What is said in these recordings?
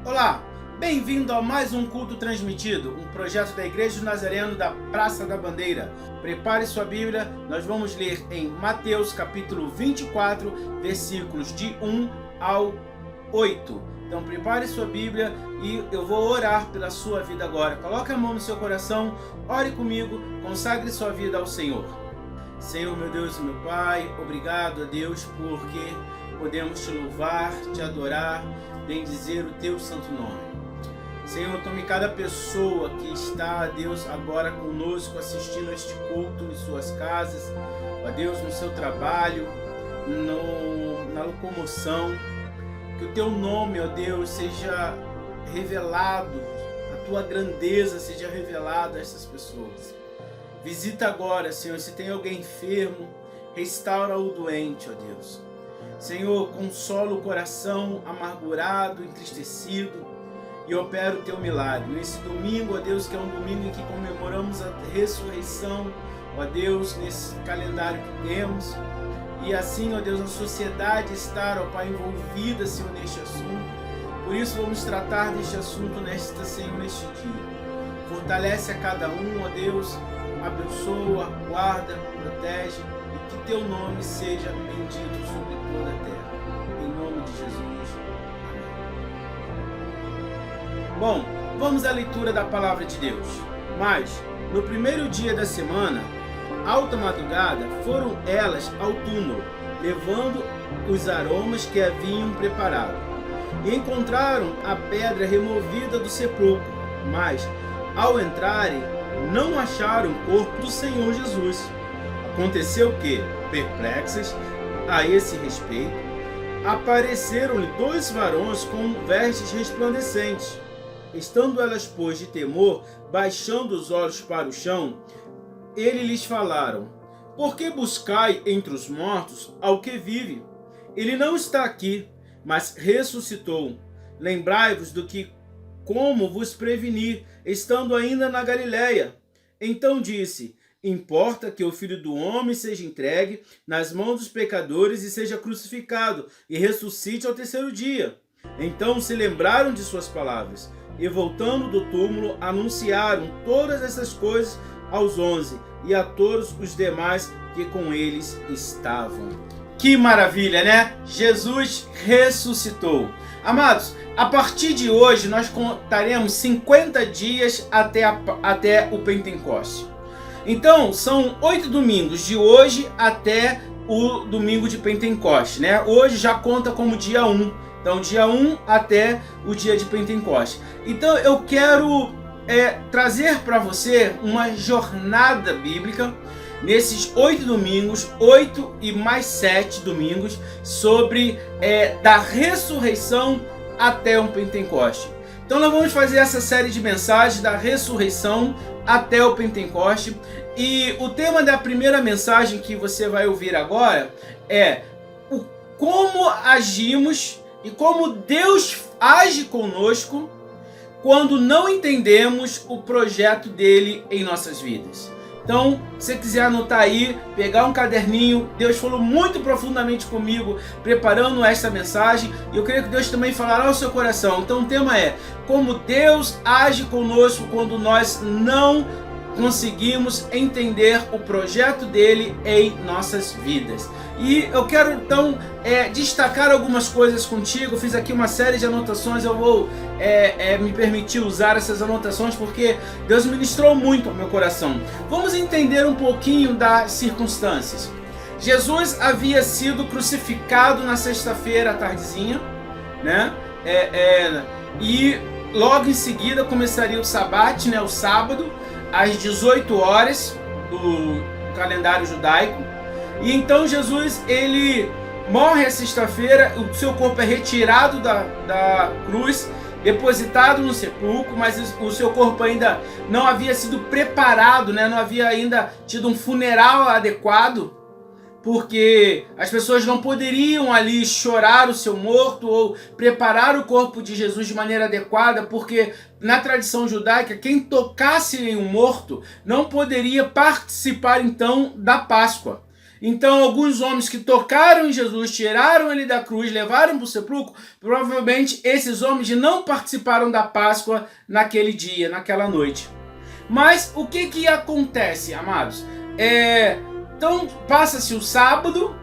Olá, bem-vindo a mais um culto transmitido, um projeto da Igreja do Nazareno da Praça da Bandeira. Prepare sua Bíblia, nós vamos ler em Mateus capítulo 24, versículos de 1 ao 8. Então prepare sua Bíblia e eu vou orar pela sua vida agora. Coloque a mão no seu coração, ore comigo, consagre sua vida ao Senhor. Senhor, meu Deus e meu Pai, obrigado a Deus porque podemos te louvar, te adorar, bendizer o teu santo nome. Senhor, tome cada pessoa que está, Deus, agora conosco assistindo este culto em suas casas, ó Deus, no seu trabalho, na locomoção, que o teu nome, ó Deus, seja revelado, a tua grandeza seja revelada a essas pessoas. Visita agora, Senhor, se tem alguém enfermo, restaura o doente, ó Deus. Senhor, consola o coração amargurado, entristecido e opera o teu milagre. Nesse domingo, ó Deus, que é um domingo em que comemoramos a ressurreição, ó Deus, nesse calendário que temos. E assim, ó Deus, a sociedade está, ó Pai, envolvida, Senhor, neste assunto. Por isso vamos tratar deste assunto neste dia. Fortalece a cada um, ó Deus, abençoa, guarda, protege e que teu nome seja bendito sobre toda a terra. Em nome de Jesus. Amém. Bom, vamos à leitura da palavra de Deus. Mas, no primeiro dia da semana, alta madrugada, foram elas ao túmulo, levando os aromas que haviam preparado. E encontraram a pedra removida do sepulcro, mas, ao entrarem, não acharam o corpo do Senhor Jesus. Aconteceu que, perplexas a esse respeito, apareceram-lhe dois varões com vestes resplandecentes. Estando elas, pois, de temor, baixando os olhos para o chão, ele lhes falaram: por que buscai entre os mortos ao que vive? Ele não está aqui, mas ressuscitou. Lembrai-vos do que, como vos preveni, estando ainda na Galiléia. Então disse: importa que o Filho do Homem seja entregue nas mãos dos pecadores e seja crucificado, e ressuscite ao terceiro dia. Então se lembraram de suas palavras, e voltando do túmulo, anunciaram todas essas coisas aos 11 e a todos os demais que com eles estavam. Que maravilha, né? Jesus ressuscitou. Amados, a partir de hoje nós contaremos 50 dias até o Pentecoste. Então, são 8 domingos, de hoje até o domingo de Pentecoste, né? Hoje já conta como dia 1. Então, dia 1 até o dia de Pentecoste. Então, eu quero trazer para você uma jornada bíblica nesses 8 domingos, 8 e mais 7 domingos, sobre da ressurreição até o Pentecoste. Então nós vamos fazer essa série de mensagens da ressurreição até o Pentecoste. E o tema da primeira mensagem que você vai ouvir agora é como agimos e como Deus age conosco quando não entendemos o projeto dele em nossas vidas. Então, se você quiser anotar aí, pegar um caderninho, Deus falou muito profundamente comigo preparando esta mensagem, e eu creio que Deus também falará ao seu coração. Então o tema é como Deus age conosco quando nós não conseguimos entender o projeto dele em nossas vidas. E eu quero então destacar algumas coisas contigo. Eu fiz aqui uma série de anotações, eu vou me permitir usar essas anotações porque Deus ministrou muito ao meu coração. Vamos entender um pouquinho das circunstâncias. Jesus havia sido crucificado na sexta-feira à tardezinha, né? E logo em seguida começaria o sabate, né? O sábado, às 18 horas do calendário judaico. E então Jesus, ele morre à sexta-feira, o seu corpo é retirado da cruz, depositado no sepulcro, mas o seu corpo ainda não havia sido preparado, né? Não havia ainda tido um funeral adequado, porque as pessoas não poderiam ali chorar o seu morto ou preparar o corpo de Jesus de maneira adequada, porque na tradição judaica, quem tocasse em um morto não poderia participar então da Páscoa. então alguns homens que tocaram em Jesus, tiraram ele da cruz, levaram para o sepulcro, provavelmente esses homens não participaram da Páscoa naquele dia, naquela noite. Mas o que acontece, amados? Então passa-se o sábado,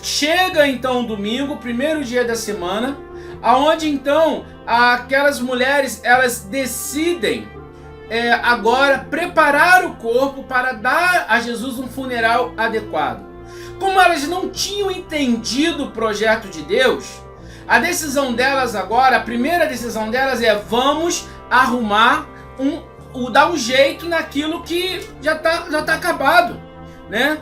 chega então o domingo, primeiro dia da semana, aonde então aquelas mulheres elas decidem agora preparar o corpo para dar a Jesus um funeral adequado. Como elas não tinham entendido o projeto de Deus, a decisão delas agora, a primeira decisão delas é: vamos arrumar dar um jeito naquilo que já tá acabado, né?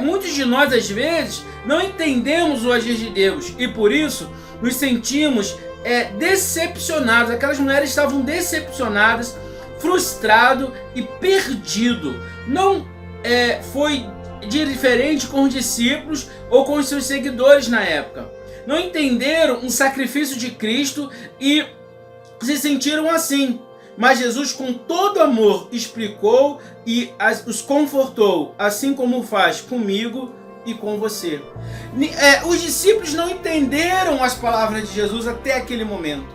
Muitos de nós às vezes não entendemos o agir de Deus e por isso nos sentimos decepcionados. Aquelas mulheres estavam decepcionadas, frustrado e perdido. Não foi diferente com os discípulos ou com os seus seguidores na época. Não entenderam um sacrifício de Cristo e se sentiram assim. Mas Jesus, com todo amor, explicou e os confortou, assim como faz comigo e com você. Os discípulos não entenderam as palavras de Jesus até aquele momento.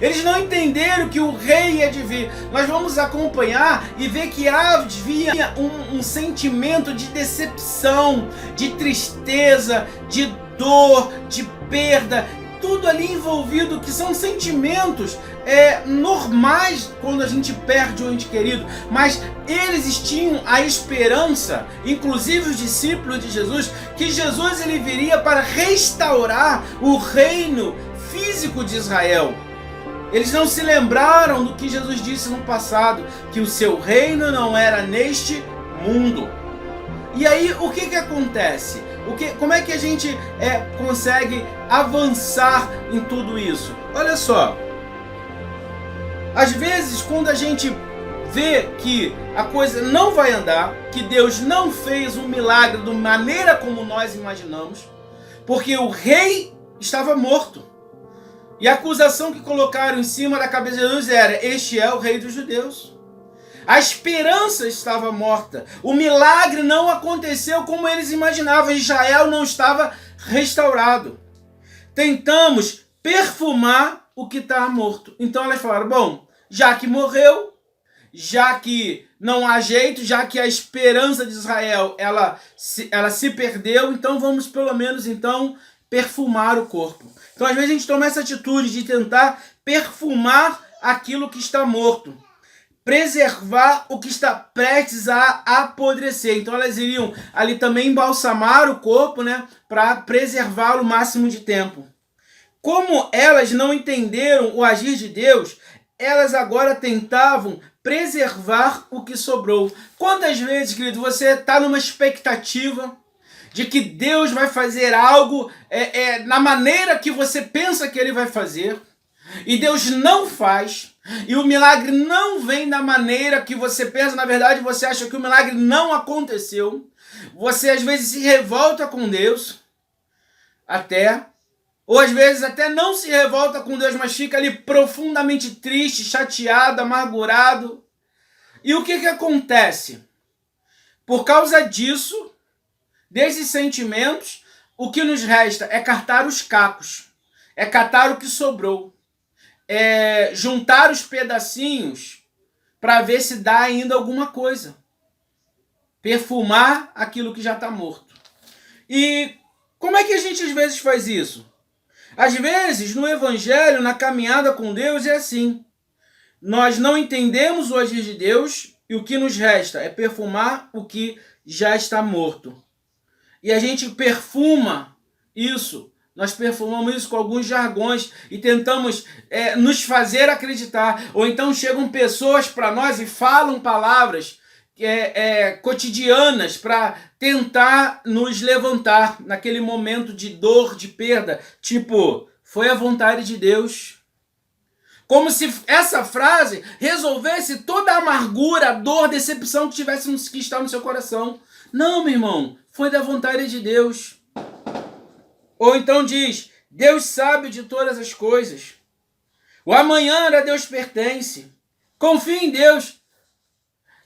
Eles não entenderam que o rei ia de vir. Nós vamos acompanhar e ver que havia um sentimento de decepção, de tristeza, de dor, de perda, tudo ali envolvido, que são sentimentos normais quando a gente perde um ente querido, mas eles tinham a esperança, inclusive os discípulos de Jesus, que Jesus ele viria para restaurar o reino físico de Israel. Eles não se lembraram do que Jesus disse no passado, que o seu reino não era neste mundo. E aí o que acontece? Como é que a gente consegue avançar em tudo isso? Olha só, às vezes quando a gente vê que a coisa não vai andar, que Deus não fez um milagre da maneira como nós imaginamos, porque o rei estava morto. E a acusação que colocaram em cima da cabeça de Jesus era: este é o rei dos judeus. A esperança estava morta. O milagre não aconteceu como eles imaginavam. Israel não estava restaurado. Tentamos perfumar o que está morto. Então elas falaram: bom, já que morreu, já que não há jeito, já que a esperança de Israel ela se perdeu, então vamos pelo menos então perfumar o corpo. Então às vezes a gente toma essa atitude de tentar perfumar aquilo que está morto, preservar o que está prestes a apodrecer. Então elas iriam ali também embalsamar o corpo, né, para preservá-lo o máximo de tempo. Como elas não entenderam o agir de Deus, elas agora tentavam preservar o que sobrou. Quantas vezes, querido, você está numa expectativa de que Deus vai fazer algo na maneira que você pensa que Ele vai fazer, e Deus não faz, e o milagre não vem da maneira que você pensa. Na verdade, você acha que o milagre não aconteceu. Você às vezes se revolta com Deus, ou às vezes até não se revolta com Deus, mas fica ali profundamente triste, chateado, amargurado. E o que acontece? Por causa disso, desses sentimentos, o que nos resta é catar os cacos, é catar o que sobrou, é juntar os pedacinhos para ver se dá ainda alguma coisa, perfumar aquilo que já está morto. E como é que a gente às vezes faz isso? Às vezes no evangelho, na caminhada com Deus, é assim: nós não entendemos o agir de Deus e o que nos resta é perfumar o que já está morto. E a gente perfuma isso. Nós perfumamos isso com alguns jargões e tentamos nos fazer acreditar. Ou então chegam pessoas para nós e falam palavras cotidianas para tentar nos levantar naquele momento de dor, de perda. Tipo, foi a vontade de Deus. Como se essa frase resolvesse toda a amargura, a dor, a decepção que está no seu coração. Não, meu irmão, foi da vontade de Deus. Ou então diz: Deus sabe de todas as coisas. O amanhã a Deus pertence. Confie em Deus.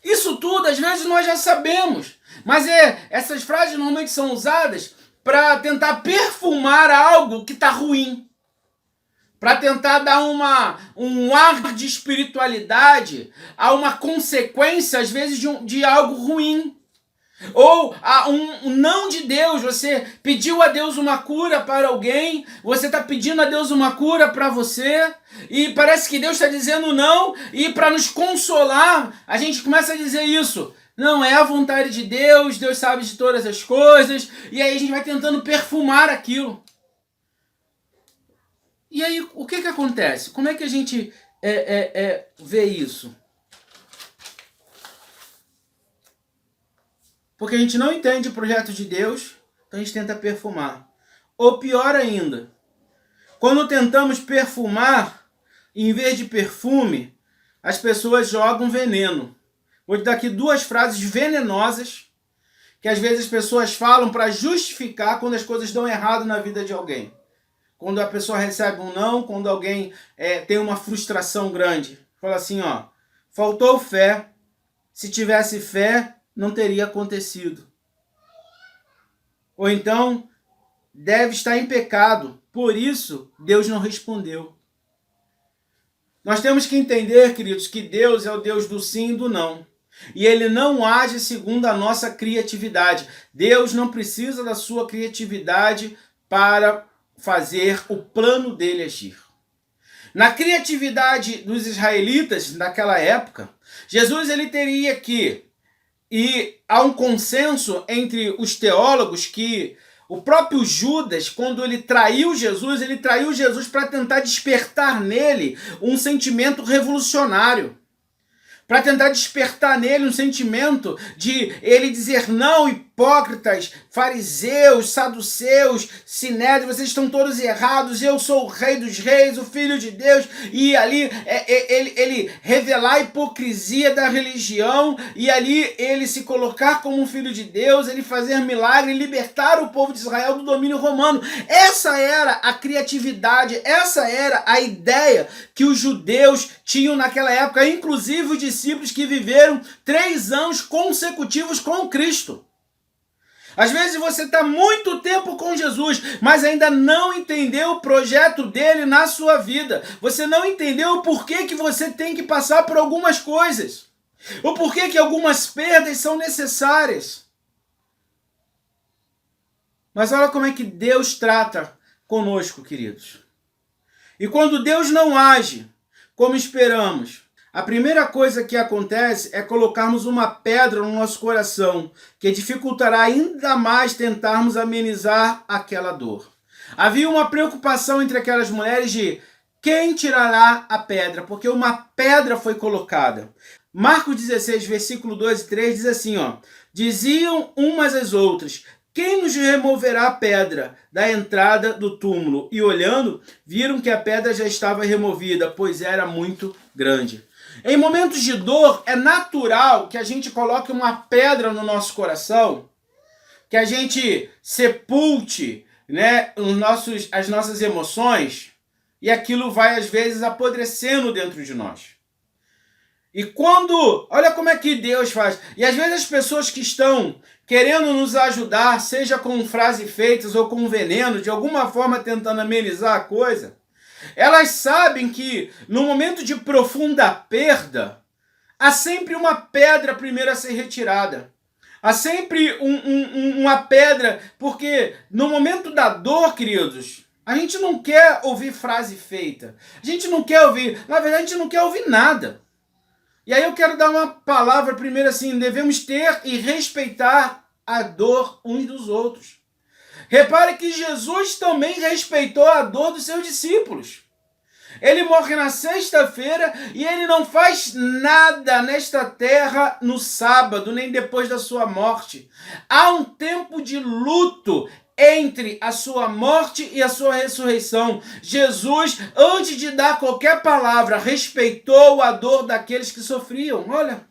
Isso tudo, às vezes, nós já sabemos. Mas essas frases normalmente são usadas para tentar perfumar algo que está ruim. Para tentar dar um ar de espiritualidade a uma consequência, às vezes, de algo ruim. Ou um não de Deus. Você pediu a Deus uma cura para alguém, você está pedindo a Deus uma cura para você, e parece que Deus está dizendo não, e para nos consolar, a gente começa a dizer isso. Não, é a vontade de Deus, Deus sabe de todas as coisas, e aí a gente vai tentando perfumar aquilo. E aí, o que acontece? Como é que a gente vê isso? Porque a gente não entende o projeto de Deus, então a gente tenta perfumar. Ou pior ainda, quando tentamos perfumar, em vez de perfume, as pessoas jogam veneno. Vou te dar aqui 2 frases venenosas que às vezes as pessoas falam para justificar quando as coisas dão errado na vida de alguém. Quando a pessoa recebe um não, quando alguém tem uma frustração grande. Fala assim, ó, faltou fé. Se tivesse fé, não teria acontecido. Ou então, deve estar em pecado, por isso Deus não respondeu. Nós temos que entender, queridos, que Deus é o Deus do sim e do não. E Ele não age segundo a nossa criatividade. Deus não precisa da sua criatividade para fazer o plano dele agir. Na criatividade dos israelitas naquela época, Jesus ele teria que, e há um consenso entre os teólogos que o próprio Judas, quando ele traiu Jesus para tentar despertar nele um sentimento revolucionário. Para tentar despertar nele um sentimento de ele dizer não, hipócritas, fariseus, saduceus, sinédrios, vocês estão todos errados, eu sou o rei dos reis, o filho de Deus, e ali ele revelar a hipocrisia da religião, e ali ele se colocar como um filho de Deus, ele fazer milagre, libertar o povo de Israel do domínio romano. Essa era a criatividade, essa era a ideia que os judeus tinham naquela época, inclusive os discípulos que viveram 3 anos consecutivos com Cristo. Às vezes você está muito tempo com Jesus, mas ainda não entendeu o projeto dele na sua vida. Você não entendeu o porquê que você tem que passar por algumas coisas. O porquê que algumas perdas são necessárias. Mas olha como é que Deus trata conosco, queridos. E quando Deus não age como esperamos, a primeira coisa que acontece é colocarmos uma pedra no nosso coração, que dificultará ainda mais tentarmos amenizar aquela dor. Havia uma preocupação entre aquelas mulheres de quem tirará a pedra, porque uma pedra foi colocada. Marcos 16, versículo 2 e 3 diz assim, ó, diziam umas às outras, quem nos removerá a pedra da entrada do túmulo? E olhando, viram que a pedra já estava removida, pois era muito grande. Em momentos de dor, é natural que a gente coloque uma pedra no nosso coração, que a gente sepulte, né, as nossas emoções, e aquilo vai, às vezes, apodrecendo dentro de nós. E quando, olha como é que Deus faz, e às vezes as pessoas que estão querendo nos ajudar, seja com frases feitas ou com veneno, de alguma forma tentando amenizar a coisa, elas sabem que no momento de profunda perda, há sempre uma pedra primeiro a ser retirada. Há sempre uma pedra, porque no momento da dor, queridos, a gente não quer ouvir frase feita. A gente não quer ouvir, na verdade a gente não quer ouvir nada. E aí eu quero dar uma palavra primeiro assim, devemos ter e respeitar a dor uns dos outros. Repare que Jesus também respeitou a dor dos seus discípulos. Ele morre na sexta-feira e ele não faz nada nesta terra no sábado, nem depois da sua morte. Há um tempo de luto entre a sua morte e a sua ressurreição. Jesus, antes de dar qualquer palavra, respeitou a dor daqueles que sofriam. Olha,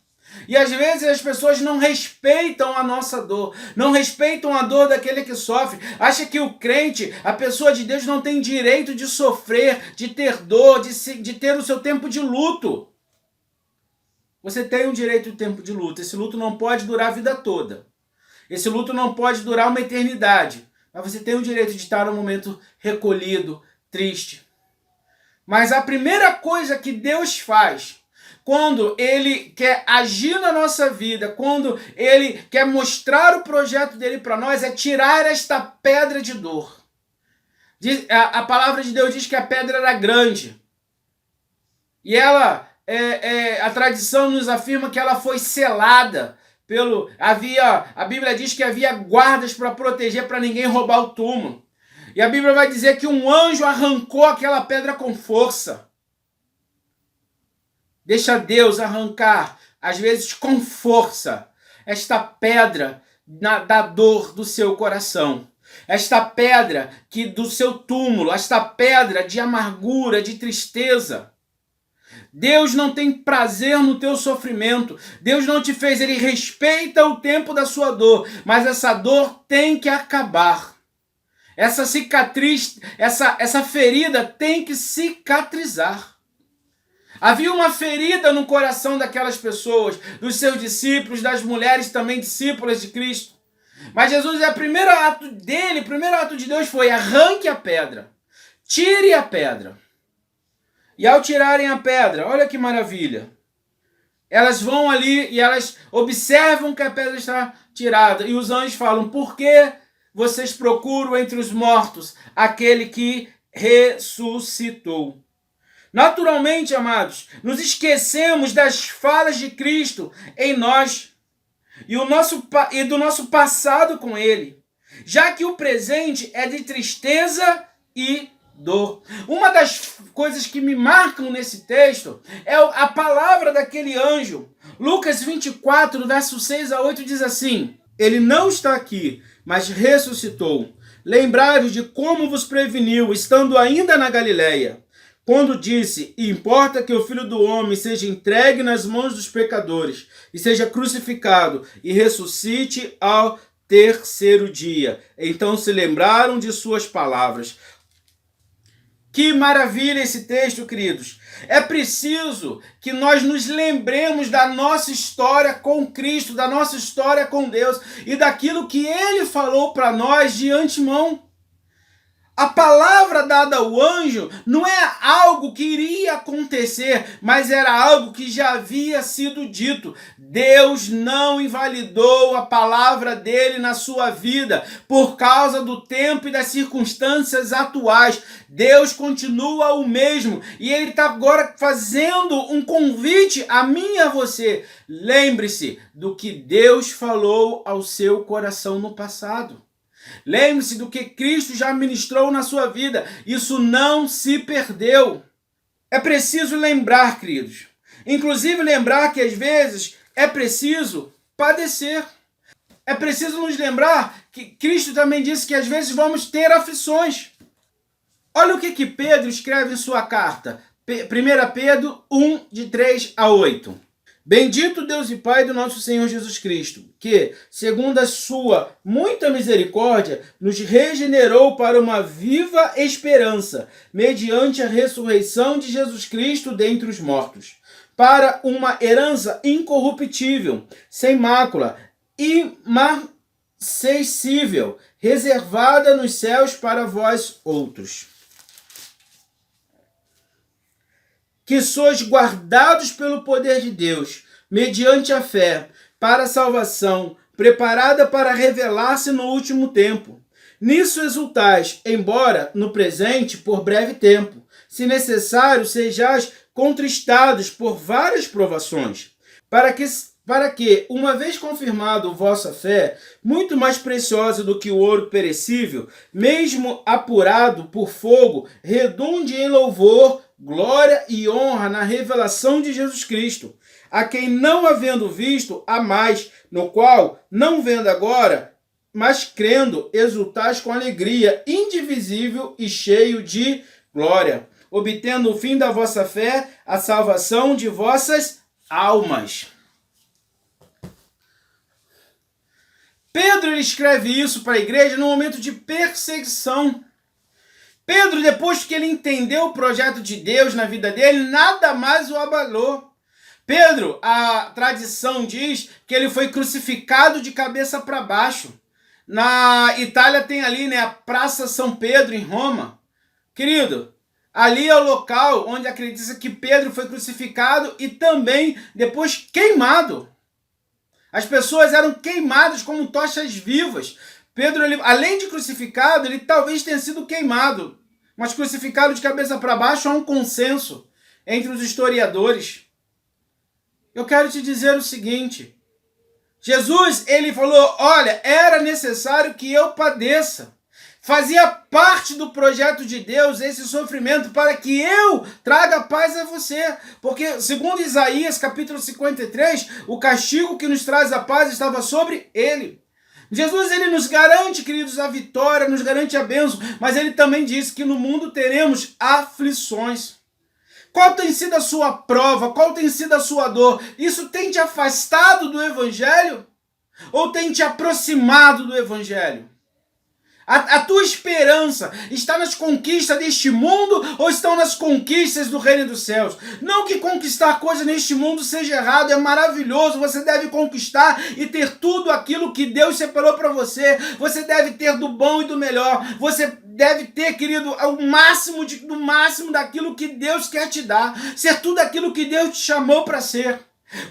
e às vezes as pessoas não respeitam a nossa dor, não respeitam a dor daquele que sofre. Acha que o crente, a pessoa de Deus, não tem direito de sofrer, de ter dor, de ter o seu tempo de luto. Você tem um direito de tempo de luto. Esse luto não pode durar a vida toda. Esse luto não pode durar uma eternidade. Mas você tem o direito de estar num momento recolhido, triste. Mas a primeira coisa que Deus faz, quando Ele quer agir na nossa vida, quando Ele quer mostrar o projeto dele para nós, é tirar esta pedra de dor. A palavra de Deus diz que a pedra era grande. E ela, a tradição nos afirma que ela foi selada. A Bíblia diz que havia guardas para proteger, para ninguém roubar o túmulo. E a Bíblia vai dizer que um anjo arrancou aquela pedra com força. Deixa Deus arrancar, às vezes com força, esta pedra da dor do seu coração. Esta pedra do seu túmulo, esta pedra de amargura, de tristeza. Deus não tem prazer no teu sofrimento. Deus não te fez, Ele respeita o tempo da sua dor, mas essa dor tem que acabar. Essa cicatriz, essa ferida tem que cicatrizar. Havia uma ferida no coração daquelas pessoas, dos seus discípulos, das mulheres também discípulas de Cristo. Mas Jesus, o primeiro ato de Deus foi: arranque a pedra, tire a pedra. E ao tirarem a pedra, olha que maravilha, elas vão ali e elas observam que a pedra está tirada. E os anjos falam: por que vocês procuram entre os mortos aquele que ressuscitou? Naturalmente, amados, nos esquecemos das falas de Cristo em nós e do nosso passado com Ele, já que o presente é de tristeza e dor. Uma das coisas que me marcam nesse texto é a palavra daquele anjo. Lucas 24, verso 6 a 8 diz assim: Ele não está aqui, mas ressuscitou. Lembrai-vos de como vos preveniu, estando ainda na Galileia, quando disse: importa que o Filho do Homem seja entregue nas mãos dos pecadores, e seja crucificado, e ressuscite ao terceiro dia. Então se lembraram de suas palavras. Que maravilha esse texto, queridos. É preciso que nós nos lembremos da nossa história com Cristo, da nossa história com Deus e daquilo que Ele falou para nós de antemão. A palavra dada ao anjo não é algo que iria acontecer, mas era algo que já havia sido dito. Deus não invalidou a palavra dele na sua vida por causa do tempo e das circunstâncias atuais. Deus continua o mesmo e Ele está agora fazendo um convite a mim e a você. Lembre-se do que Deus falou ao seu coração no passado. Lembre-se do que Cristo já ministrou na sua vida. Isso não se perdeu. É preciso lembrar, queridos. Inclusive lembrar que às vezes é preciso padecer. É preciso nos lembrar que Cristo também disse que às vezes vamos ter aflições. Olha o que Pedro escreve em sua carta. 1 Pedro 1, de 3 a 8. Bendito Deus e Pai do nosso Senhor Jesus Cristo, que, segundo a sua muita misericórdia, nos regenerou para uma viva esperança, mediante a ressurreição de Jesus Cristo dentre os mortos, para uma herança incorruptível, sem mácula, imarcessível, reservada nos céus para vós outros, que sois guardados pelo poder de Deus, mediante a fé, para a salvação, preparada para revelar-se no último tempo. Nisso exultais, embora no presente por breve tempo, se necessário sejais contristados por várias provações, para que, uma vez confirmado vossa fé, muito mais preciosa do que o ouro perecível, mesmo apurado por fogo, redunde em louvor, glória e honra na revelação de Jesus Cristo, a quem não havendo visto, há mais, no qual, não vendo agora, mas crendo, exultais com alegria indivisível e cheio de glória, obtendo o fim da vossa fé, a salvação de vossas almas. Pedro escreve isso para a igreja no momento de perseguição. Pedro, depois que ele entendeu o projeto de Deus na vida dele, nada mais o abalou. Pedro, a tradição diz que ele foi crucificado de cabeça para baixo. Na Itália tem ali, né, a Praça São Pedro, em Roma. Querido, ali é o local onde acredita que Pedro foi crucificado e também depois queimado. As pessoas eram queimadas como tochas vivas. Pedro, ele, além de crucificado, ele talvez tenha sido queimado. Mas crucificado de cabeça para baixo há um consenso entre os historiadores. Eu quero te dizer o seguinte. Jesus, ele falou, olha, era necessário que eu padeça. Fazia parte do projeto de Deus esse sofrimento para que eu traga paz a você. Porque, segundo Isaías, capítulo 53, o castigo que nos traz a paz estava sobre ele. Jesus, ele nos garante, queridos, a vitória, nos garante a bênção, mas ele também disse que no mundo teremos aflições. Qual tem sido a sua prova? Qual tem sido a sua dor? Isso tem te afastado do Evangelho? Ou tem te aproximado do Evangelho? A tua esperança está nas conquistas deste mundo ou estão nas conquistas do reino dos céus? Não que conquistar coisas neste mundo seja errado, é maravilhoso, você deve conquistar e ter tudo aquilo que Deus separou para você. Você deve ter do bom e do melhor. Você deve ter, querido, o máximo do máximo daquilo que Deus quer te dar. Ser tudo aquilo que Deus te chamou para ser.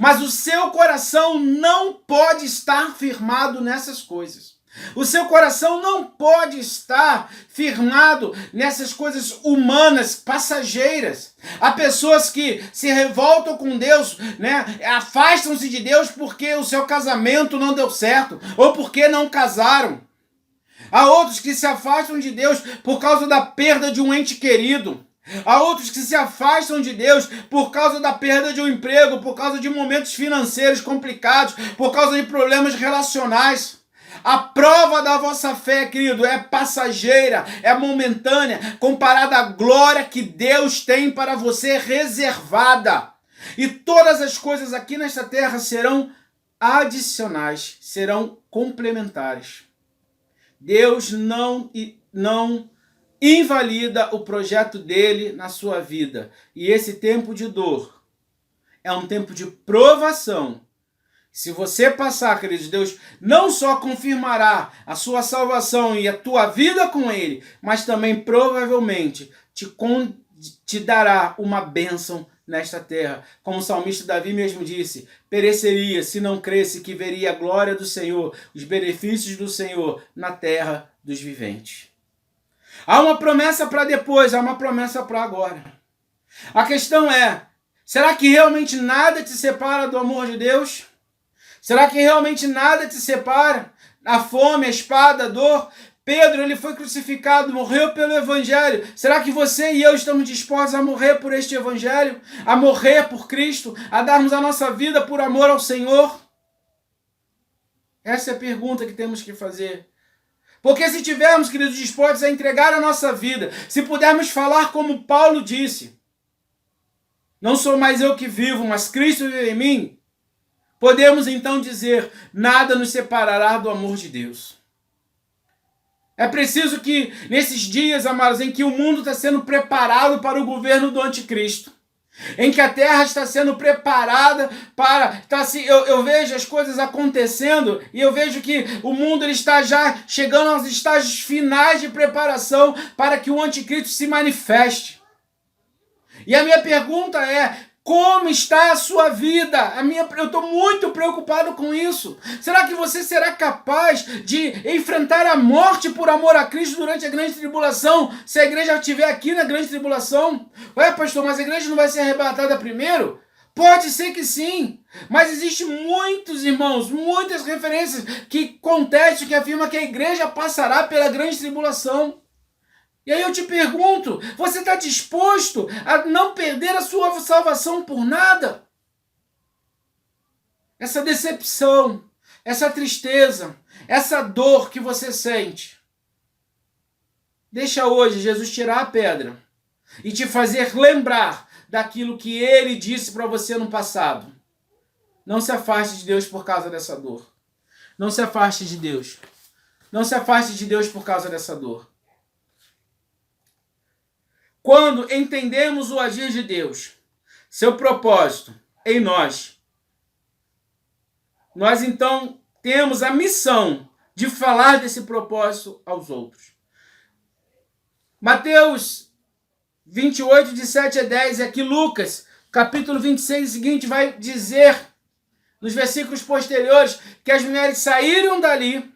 Mas o seu coração não pode estar firmado nessas coisas. O seu coração não pode estar firmado nessas coisas humanas, passageiras. Há pessoas que se revoltam com Deus, né? Afastam-se de Deus porque o seu casamento não deu certo ou porque não casaram. Há outros que se afastam de Deus por causa da perda de um ente querido. Há outros que se afastam de Deus por causa da perda de um emprego, por causa de momentos financeiros complicados, por causa de problemas relacionais. A prova da vossa fé, querido, é passageira, é momentânea, comparada à glória que Deus tem para você reservada. E todas as coisas aqui nesta terra serão adicionais, serão complementares. Deus não invalida o projeto dele na sua vida. E esse tempo de dor é um tempo de provação. Se você passar, queridos, Deus não só confirmará a sua salvação e a tua vida com Ele, mas também provavelmente te dará uma bênção nesta terra. Como o salmista Davi mesmo disse, pereceria se não cresce que veria a glória do Senhor, os benefícios do Senhor na terra dos viventes. Há uma promessa para depois, há uma promessa para agora. A questão é, será que realmente nada te separa do amor de Deus? Será que realmente nada te separa? A fome, a espada, a dor? Pedro, ele foi crucificado, morreu pelo Evangelho. Será que você e eu estamos dispostos a morrer por este Evangelho? A morrer por Cristo? A darmos a nossa vida por amor ao Senhor? Essa é a pergunta que temos que fazer. Porque se tivermos, queridos, dispostos a entregar a nossa vida, se pudermos falar como Paulo disse, não sou mais eu que vivo, mas Cristo vive em mim, podemos então dizer, nada nos separará do amor de Deus. É preciso que, nesses dias, amados, em que o mundo está sendo preparado para o governo do anticristo, em que a terra está sendo preparada para... Eu vejo as coisas acontecendo e eu vejo que o mundo ele está já chegando aos estágios finais de preparação para que o anticristo se manifeste. E a minha pergunta é, como está a sua vida? Eu estou muito preocupado com isso. Será que você será capaz de enfrentar a morte por amor a Cristo durante a grande tribulação, se a igreja estiver aqui na grande tribulação? Ué, pastor, mas a igreja não vai ser arrebatada primeiro? Pode ser que sim, mas existem muitos irmãos, muitas referências que contestam, que afirmam que a igreja passará pela grande tribulação. E aí eu te pergunto, você está disposto a não perder a sua salvação por nada? Essa decepção, essa tristeza, essa dor que você sente, deixa hoje Jesus tirar a pedra e te fazer lembrar daquilo que Ele disse para você no passado. Não se afaste de Deus por causa dessa dor. Não se afaste de Deus. Não se afaste de Deus por causa dessa dor. Quando entendemos o agir de Deus, seu propósito, em nós. Nós então temos a missão de falar desse propósito aos outros. Mateus 28, de 7 a 10, e aqui Lucas, capítulo 26 seguinte, vai dizer, nos versículos posteriores, que as mulheres saíram dali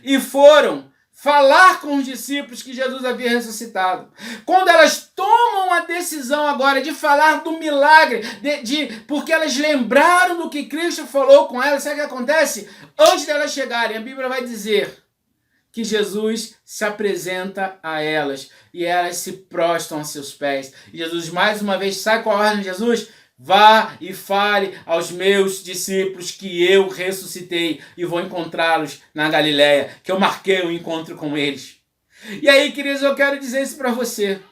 e foram falar com os discípulos que Jesus havia ressuscitado. Quando elas tomam a decisão agora de falar do milagre, porque elas lembraram do que Cristo falou com elas, sabe o que acontece? Antes de elas chegarem, a Bíblia vai dizer que Jesus se apresenta a elas e elas se prostram a seus pés. E Jesus mais uma vez sai com a ordem de Jesus: vá e fale aos meus discípulos que eu ressuscitei e vou encontrá-los na Galileia, que eu marquei um encontro com eles. E aí, queridos, eu quero dizer isso para você.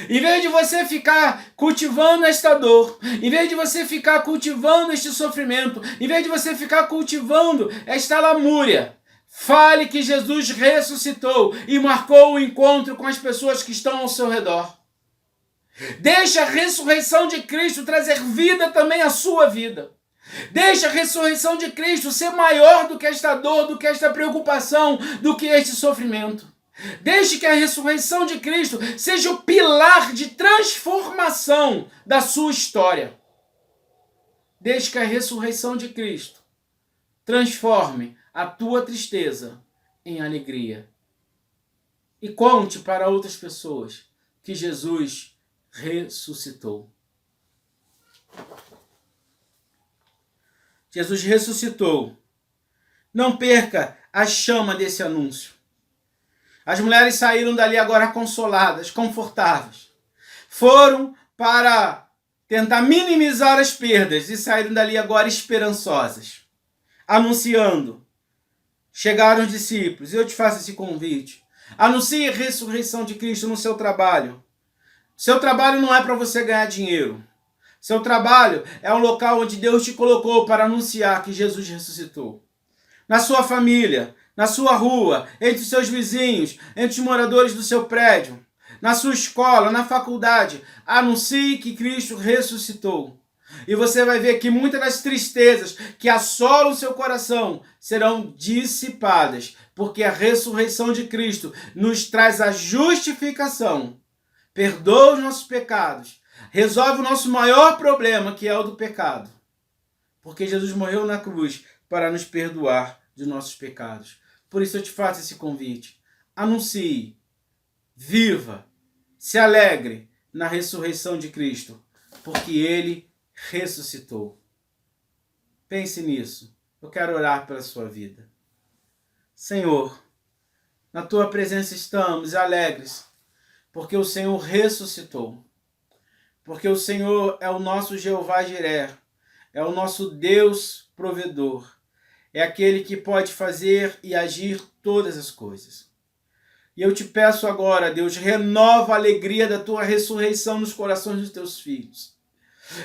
Em vez de você ficar cultivando esta dor, em vez de você ficar cultivando este sofrimento, em vez de você ficar cultivando esta lamúria, fale que Jesus ressuscitou e marcou o encontro com as pessoas que estão ao seu redor. Deixe a ressurreição de Cristo trazer vida também à sua vida. Deixe a ressurreição de Cristo ser maior do que esta dor, do que esta preocupação, do que este sofrimento. Deixe que a ressurreição de Cristo seja o pilar de transformação da sua história. Deixe que a ressurreição de Cristo transforme a tua tristeza em alegria. E conte para outras pessoas que Jesus ressuscitou. Jesus ressuscitou. Não perca a chama desse anúncio. As mulheres saíram dali agora consoladas, confortáveis. Foram para tentar minimizar as perdas e saíram dali agora esperançosas, anunciando. Chegaram os discípulos. Eu te faço esse convite. Anuncie a ressurreição de Cristo no seu trabalho. Seu trabalho não é para você ganhar dinheiro. Seu trabalho é um local onde Deus te colocou para anunciar que Jesus ressuscitou. Na sua família, na sua rua, entre os seus vizinhos, entre os moradores do seu prédio, na sua escola, na faculdade, anuncie que Cristo ressuscitou. E você vai ver que muitas das tristezas que assolam o seu coração serão dissipadas, porque a ressurreição de Cristo nos traz a justificação, perdoa os nossos pecados, resolve o nosso maior problema, que é o do pecado. Porque Jesus morreu na cruz para nos perdoar de nossos pecados. Por isso eu te faço esse convite. Anuncie, viva, se alegre na ressurreição de Cristo, porque Ele ressuscitou. Pense nisso. Eu quero orar pela sua vida. Senhor, na Tua presença estamos alegres, porque o Senhor ressuscitou. Porque o Senhor é o nosso Jeová Jiré, é o nosso Deus provedor, é aquele que pode fazer e agir todas as coisas. E eu te peço agora, Deus, renova a alegria da Tua ressurreição nos corações dos Teus filhos.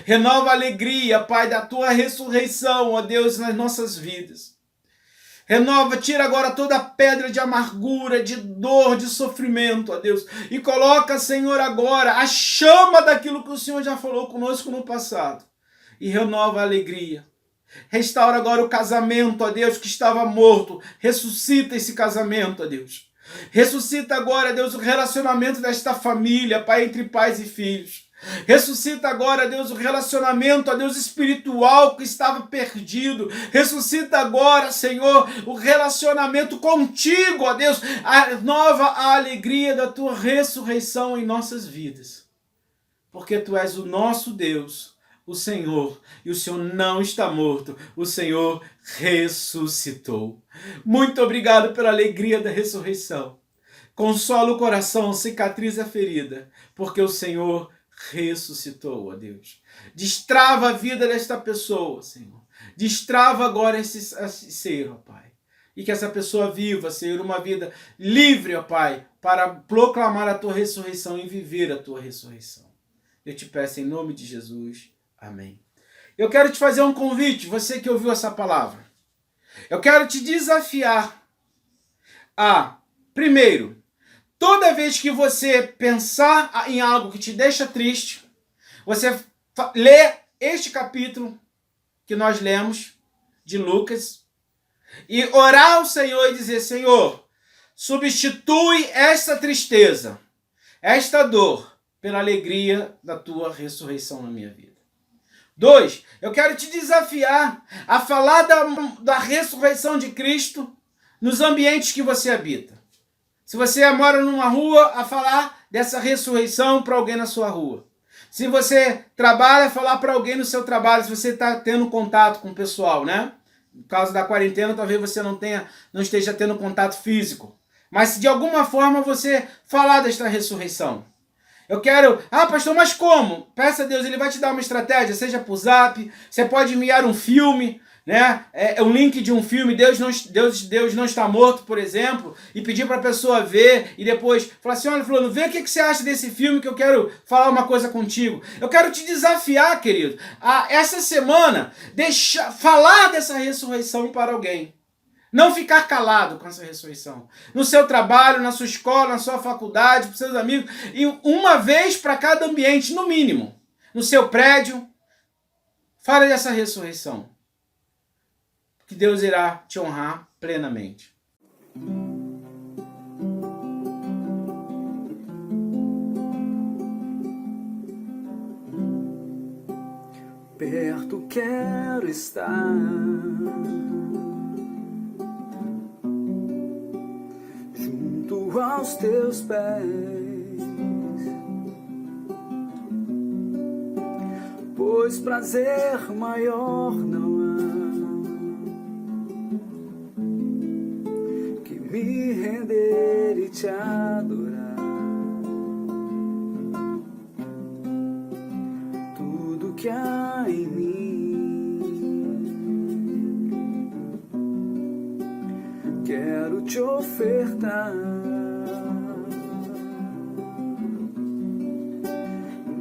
Renova a alegria, Pai, da Tua ressurreição, ó Deus, nas nossas vidas. Renova, tira agora toda a pedra de amargura, de dor, de sofrimento, ó Deus. E coloca, Senhor, agora a chama daquilo que o Senhor já falou conosco no passado. E renova a alegria. Restaura agora o casamento, ó Deus, que estava morto. Ressuscita esse casamento, ó Deus. Ressuscita agora, Deus, o relacionamento desta família, Pai, entre pais e filhos. Ressuscita agora, Deus, o relacionamento, ó Deus, espiritual que estava perdido. Ressuscita agora, Senhor, o relacionamento contigo, ó Deus. Renova a alegria da Tua ressurreição em nossas vidas. Porque Tu és o nosso Deus, o Senhor, e o Senhor não está morto, o Senhor ressuscitou. Muito obrigado pela alegria da ressurreição. Consola o coração, cicatriza a ferida, porque o Senhor ressuscitou, ó Deus. Destrava a vida desta pessoa, Senhor. Destrava agora esse ser, ó Pai. E que essa pessoa viva, Senhor, uma vida livre, ó Pai, para proclamar a Tua ressurreição e viver a Tua ressurreição. Eu te peço em nome de Jesus. Amém. Eu quero te fazer um convite, você que ouviu essa palavra. Eu quero te desafiar a, primeiro, toda vez que você pensar em algo que te deixa triste, você lê este capítulo que nós lemos de Lucas e orar ao Senhor e dizer: Senhor, substitui esta tristeza, esta dor, pela alegria da tua ressurreição na minha vida. 2, eu quero te desafiar a falar da ressurreição de Cristo nos ambientes que você habita. Se você mora numa rua, a falar dessa ressurreição para alguém na sua rua. Se você trabalha, falar para alguém no seu trabalho, se você está tendo contato com o pessoal, né? Por causa da quarentena, talvez você não esteja tendo contato físico. Mas se de alguma forma você falar desta ressurreição. Eu quero... Ah, pastor, mas como? Peça a Deus, Ele vai te dar uma estratégia, seja por zap, você pode enviar um filme, né? Um link de um filme, Deus não está morto, por exemplo, e pedir para a pessoa ver, e depois falar assim: olha, fulano, vê o que você acha desse filme que eu quero falar uma coisa contigo. Eu quero te desafiar, querido, a essa semana falar dessa ressurreição para alguém. Não ficar calado com essa ressurreição. No seu trabalho, na sua escola, na sua faculdade, para os seus amigos. E uma vez para cada ambiente, no mínimo. No seu prédio. Fale dessa ressurreição. Que Deus irá te honrar plenamente. Perto quero estar, junto aos teus pés, pois prazer maior não há que me render e te adorar. Tudo que há em mim quero te ofertar,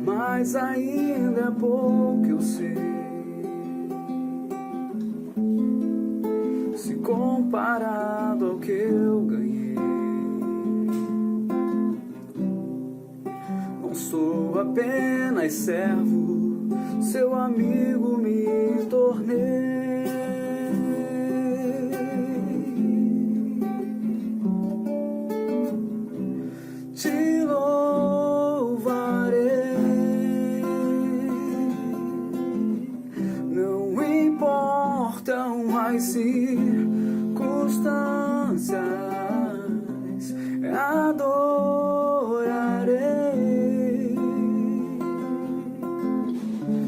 mas ainda é pouco eu sei, se comparado ao que eu ganhei. Não sou apenas servo, seu amigo me tornei. Te louvarei, não importam as circunstâncias, adorarei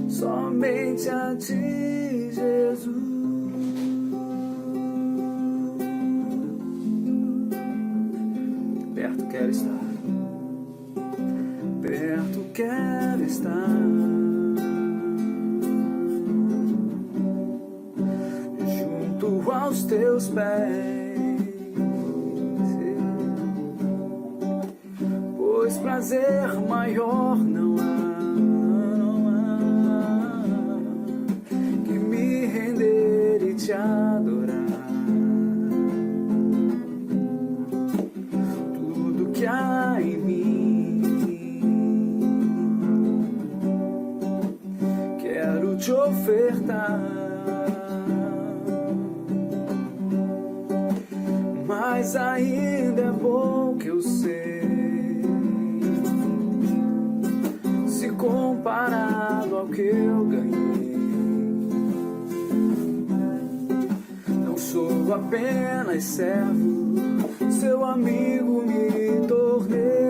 somente a ti, Jesus. Perto quero estar, perto quero estar, junto aos teus pés, pois prazer maior não há que me render e te adorar. Tudo que há em mim quero te ofertar, mas ainda é bom que eu sei, se comparado ao que eu ganhei. Não sou apenas servo, seu amigo me tornei.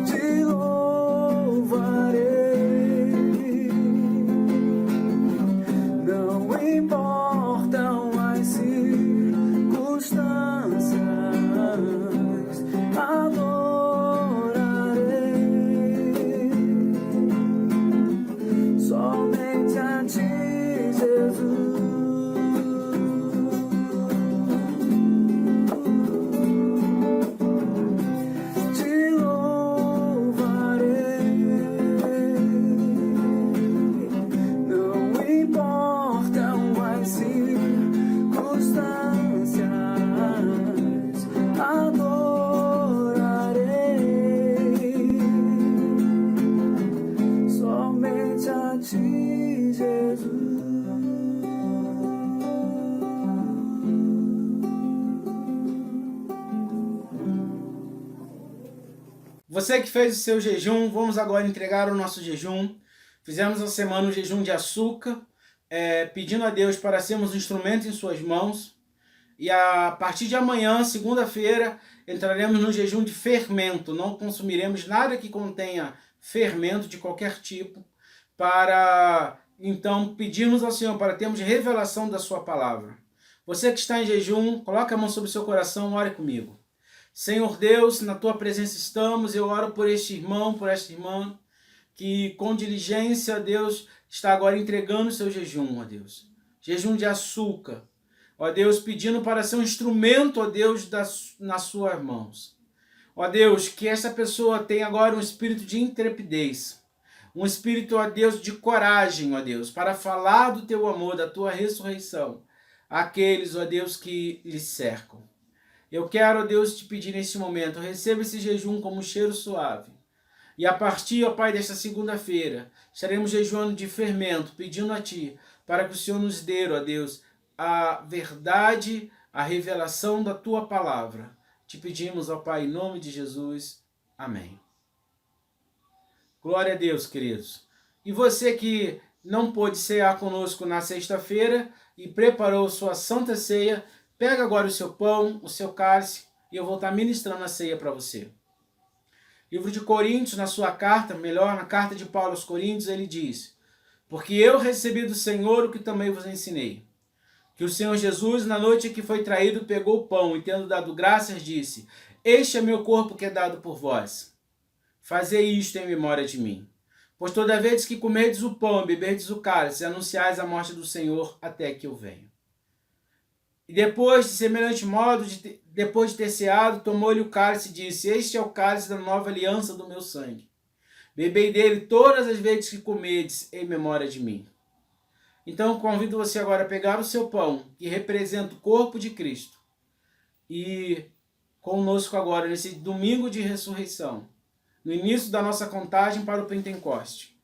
Te louvarei, não importam as circunstâncias, adorarei somente a ti, Jesus. Você que fez o seu jejum, vamos agora entregar o nosso jejum. Fizemos essa semana um jejum de açúcar, pedindo a Deus para sermos um instrumento em suas mãos. E a partir de amanhã, segunda-feira, entraremos no jejum de fermento. Não consumiremos nada que contenha fermento de qualquer tipo, para então pedirmos ao Senhor para termos revelação da sua palavra. Você que está em jejum, coloque a mão sobre o seu coração, ore comigo. Senhor Deus, na tua presença estamos, eu oro por este irmão, por esta irmã, que com diligência, Deus, está agora entregando o seu jejum, ó Deus. Jejum de açúcar, ó Deus, pedindo para ser um instrumento, ó Deus, nas suas mãos. Ó Deus, que essa pessoa tenha agora um espírito de intrepidez, um espírito, ó Deus, de coragem, ó Deus, para falar do teu amor, da tua ressurreição, àqueles, ó Deus, que lhe cercam. Eu quero, ó Deus, te pedir neste momento, receba esse jejum como um cheiro suave. E a partir, ó Pai, desta segunda-feira, estaremos jejuando de fermento, pedindo a Ti, para que o Senhor nos dê, ó Deus, a verdade, a revelação da Tua palavra. Te pedimos, ó Pai, em nome de Jesus. Amém. Glória a Deus, queridos. E você que não pôde cear conosco na sexta-feira e preparou sua santa ceia, pega agora o seu pão, o seu cálice, e eu vou estar ministrando a ceia para você. Livro de Coríntios, na sua carta, melhor, na carta de Paulo aos Coríntios, ele diz: porque eu recebi do Senhor o que também vos ensinei. Que o Senhor Jesus, na noite em que foi traído, pegou o pão e, tendo dado graças, disse: este é meu corpo que é dado por vós. Fazei isto em memória de mim. Pois toda vez que comerdes o pão e beberdes o cálice, anunciais a morte do Senhor até que eu venha. E depois, de semelhante modo, depois de ter ceado, tomou-lhe o cálice e disse: este é o cálice da nova aliança do meu sangue. Bebei dele todas as vezes que comerdes em memória de mim. Então, convido você agora a pegar o seu pão, que representa o corpo de Cristo, e conosco agora, nesse domingo de ressurreição, no início da nossa contagem para o Pentecoste,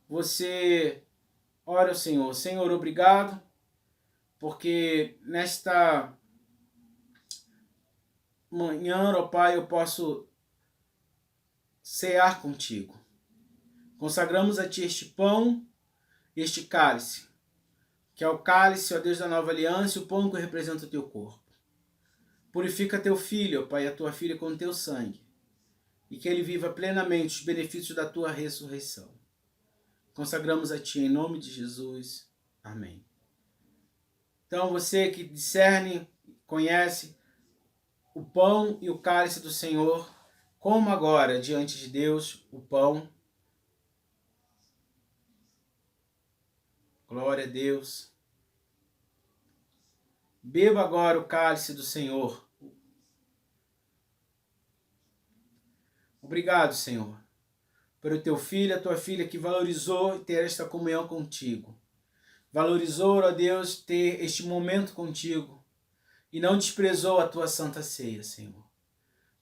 você ora ao Senhor: Senhor, obrigado, porque nesta manhã, ó Pai, eu posso cear contigo. Consagramos a Ti este pão, este cálice, que é o cálice, ó Deus, da nova aliança, e o pão que representa o Teu corpo. Purifica Teu filho, ó Pai, a Tua filha com Teu sangue, e que ele viva plenamente os benefícios da Tua ressurreição. Consagramos a Ti em nome de Jesus. Amém. Então, você que discerne, conhece o pão e o cálice do Senhor, coma agora diante de Deus o pão. Glória a Deus. Beba agora o cálice do Senhor. Obrigado, Senhor, pelo Teu filho, a Tua filha que valorizou ter esta comunhão contigo. Valorizou, ó Deus, ter este momento contigo e não desprezou a Tua santa ceia, Senhor.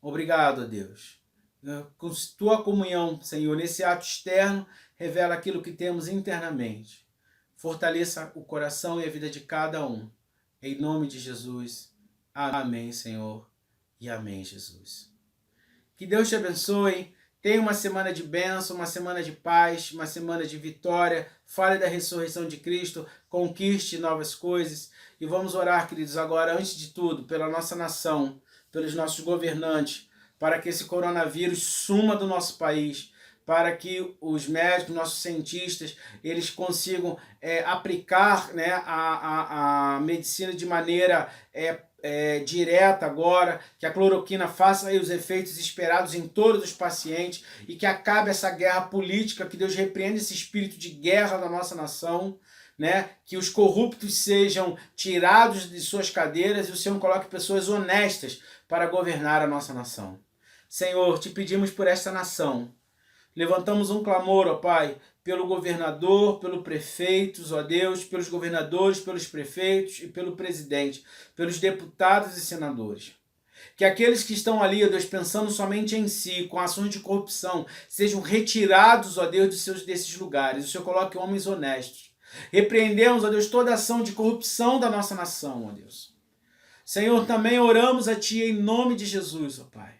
Obrigado, ó Deus. Com Tua comunhão, Senhor, nesse ato externo, revela aquilo que temos internamente. Fortaleça o coração e a vida de cada um. Em nome de Jesus. Amém, Senhor. E amém, Jesus. Que Deus te abençoe. Tenha uma semana de bênção, uma semana de paz, uma semana de vitória. Fale da ressurreição de Cristo, conquiste novas coisas. E vamos orar, queridos, agora, antes de tudo, pela nossa nação, pelos nossos governantes, para que esse coronavírus suma do nosso país, para que os médicos, nossos cientistas, eles consigam aplicar, né, a medicina de maneira direta agora, que a cloroquina faça aí os efeitos esperados em todos os pacientes e que acabe essa guerra política, que Deus repreenda esse espírito de guerra da nossa nação, né? Que os corruptos sejam tirados de suas cadeiras e o Senhor coloque pessoas honestas para governar a nossa nação. Senhor, te pedimos por esta nação. Levantamos um clamor, ó Pai, pelo governador, pelo prefeito, ó Deus, pelos governadores, pelos prefeitos e pelo presidente, pelos deputados e senadores. Que aqueles que estão ali, ó Deus, pensando somente em si, com ações de corrupção, sejam retirados, ó Deus, desses lugares. O Senhor coloque homens honestos. Repreendemos, ó Deus, toda ação de corrupção da nossa nação, ó Deus. Senhor, também oramos a Ti em nome de Jesus, ó Pai,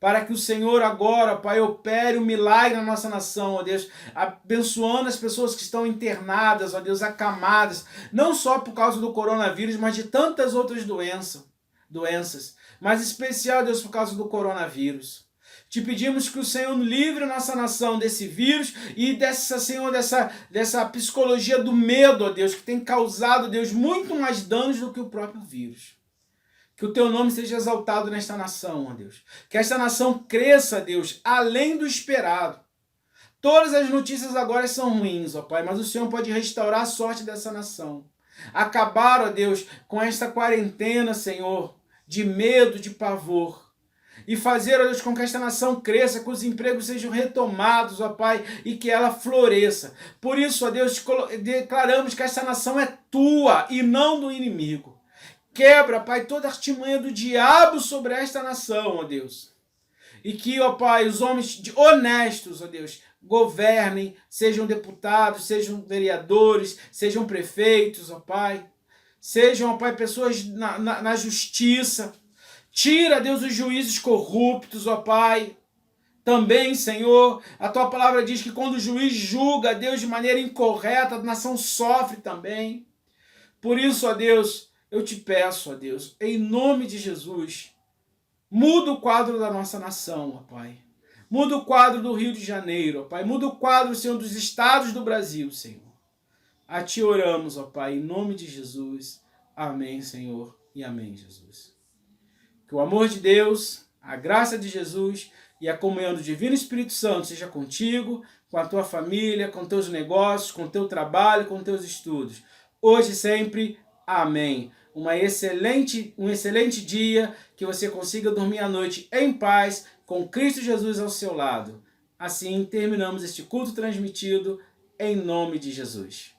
para que o Senhor agora, Pai, opere um milagre na nossa nação, ó Deus, abençoando as pessoas que estão internadas, ó Deus, acamadas, não só por causa do coronavírus, mas de tantas outras doenças, mas em especial, Deus, por causa do coronavírus. Te pedimos que o Senhor livre a nossa nação desse vírus e dessa psicologia do medo, ó Deus, que tem causado, Deus, muito mais danos do que o próprio vírus. Que o teu nome seja exaltado nesta nação, ó Deus. Que esta nação cresça, Deus, além do esperado. Todas as notícias agora são ruins, ó Pai, mas o Senhor pode restaurar a sorte dessa nação. Acabar, ó Deus, com esta quarentena, Senhor, de medo, de pavor. E fazer, ó Deus, com que esta nação cresça, que os empregos sejam retomados, ó Pai, e que ela floresça. Por isso, ó Deus, declaramos que esta nação é tua e não do inimigo. Quebra, Pai, toda a artimanha do diabo sobre esta nação, ó Deus. E que, ó Pai, os homens honestos, ó Deus, governem, sejam deputados, sejam vereadores, sejam prefeitos, ó Pai. Sejam, ó Pai, pessoas na justiça. Tira, Deus, os juízes corruptos, ó Pai. Também, Senhor, a tua palavra diz que quando o juiz julga, Deus, de maneira incorreta, a nação sofre também. Por isso, ó Deus, eu te peço, ó Deus, em nome de Jesus, muda o quadro da nossa nação, ó Pai. Muda o quadro do Rio de Janeiro, ó Pai. Muda o quadro, Senhor, dos estados do Brasil, Senhor. A ti oramos, ó Pai, em nome de Jesus. Amém, Senhor, e amém, Jesus. Que o amor de Deus, a graça de Jesus e a comunhão do Divino Espírito Santo seja contigo, com a tua família, com teus negócios, com teu trabalho, com teus estudos. Hoje e sempre, amém. Um excelente dia, que você consiga dormir à noite em paz, com Cristo Jesus ao seu lado. Assim terminamos este culto transmitido em nome de Jesus.